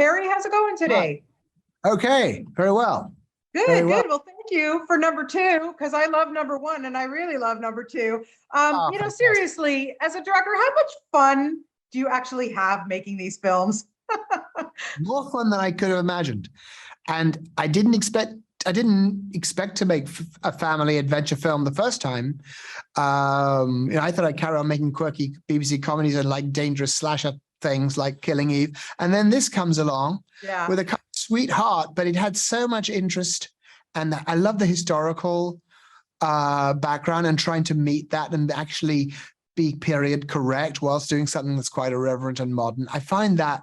Harry, how's it going Hi. today? Okay, very well. Very Good, well. good. Well, thank you for number two, because I love number one and I really love number two. Fantastic. Seriously, as a director, how much fun do you actually have making these films? More fun than I could have imagined. And I didn't expect to make a family adventure film the first time. I thought I'd carry on making quirky BBC comedies and like dangerous slasher things like Killing Eve. And then this comes along Yeah, with a kind of sweetheart, but it had so much interest. And I love the historical background and trying to meet that and actually be period correct whilst doing something that's quite irreverent and modern. I find that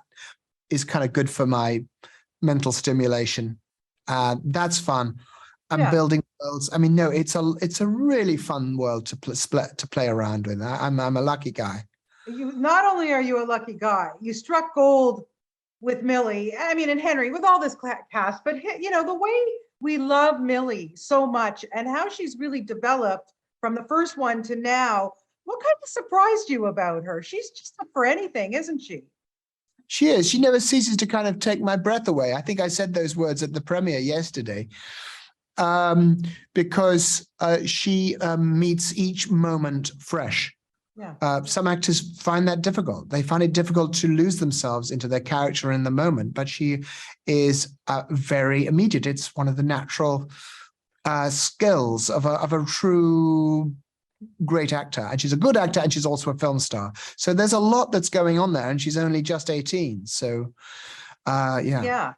is kind of good for my mental stimulation. That's fun. I'm yeah. building worlds. I mean, no, it's a really fun world to play around with. I'm a lucky guy. You not only are you a lucky guy, you struck gold with Millie. I mean, and Henry with all this cast, but the way we love Millie so much and how she's really developed from the first one to now. What kind of surprised you about her? She's just up for anything, isn't she? She is. She never ceases to kind of take my breath away. I think I said those words at the premiere yesterday, um, because she meets each moment fresh. Yeah. Some actors find that difficult. They find it difficult to lose themselves into their character in the moment, but she is very immediate. It's one of the natural skills of a true great actor. And she's a good actor and she's also a film star. So there's a lot that's going on there and she's only just 18. So yeah. Yeah.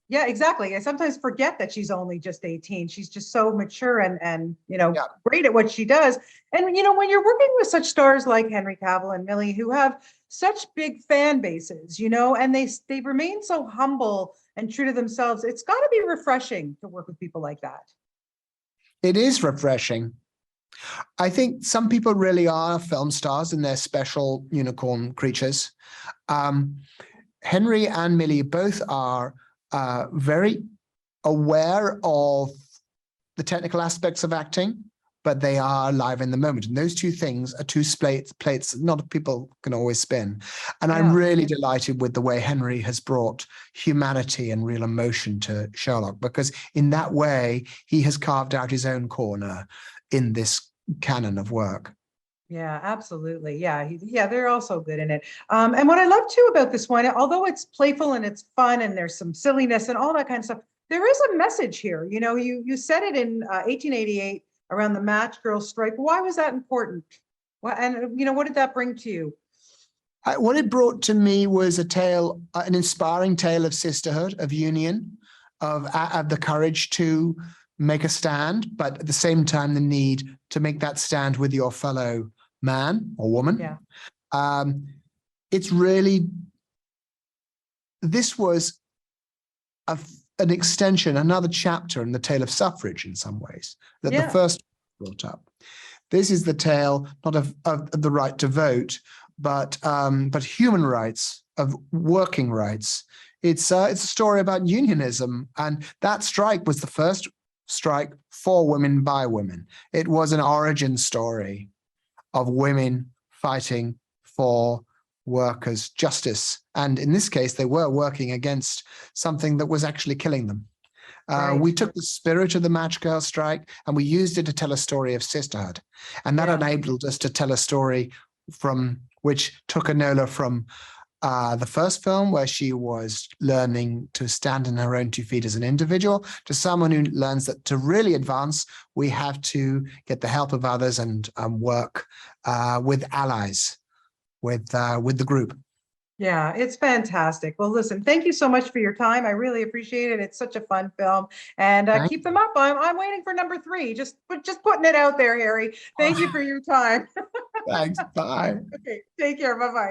Yeah, exactly. I sometimes forget that she's only just 18. She's just so mature and Yeah. great at what she does. And when you're working with such stars like Henry Cavill and Millie who have such big fan bases, and they remain so humble and true to themselves, it's got to be refreshing to work with people like that. It is refreshing. I think some people really are film stars and they're special unicorn creatures. Um, Henry and Millie both are very aware of the technical aspects of acting, but they are live in the moment. And those two things are two plates not people can always spin. And I'm Yeah. really delighted with the way Henry has brought humanity and real emotion to Sherlock, because in that way, he has carved out his own corner in this canon of work. Yeah, absolutely. Yeah, yeah, they're also good in it. And what I love too about this one, although it's playful and it's fun and there's some silliness and all that kind of stuff, there is a message here. You said it in 1888 around the Match Girl strike. Why was that important? What did that bring to you? What it brought to me was an inspiring tale of sisterhood, of union, of the courage to make a stand, but at the same time, the need to make that stand with your fellow man or woman. Yeah, Um, it's really, this was a, an extension, another chapter in the tale of suffrage in some ways that the yeah, first brought up. This is the tale not of the right to vote, but human rights, of working rights. It's a story about unionism, and that strike was the first strike for women by women. It was an origin story of women fighting for workers' justice, and in this case, they were working against something that was actually killing them. right. We took the spirit of the Match Girl strike and we used it to tell a story of sisterhood. And that Yeah, enabled us to tell a story from which took Enola from the first film, where she was learning to stand on her own 2 feet as an individual, to someone who learns that to really advance, we have to get the help of others and work with allies, with the group. yeah, it's fantastic. Well, listen, thank you so much for your time. I really appreciate it. It's such a fun film, and Thank keep them up. I'm waiting for number three. Just putting it out there, Harry. Thank you you. for your time. Thanks. Bye. Okay, take care. Bye bye.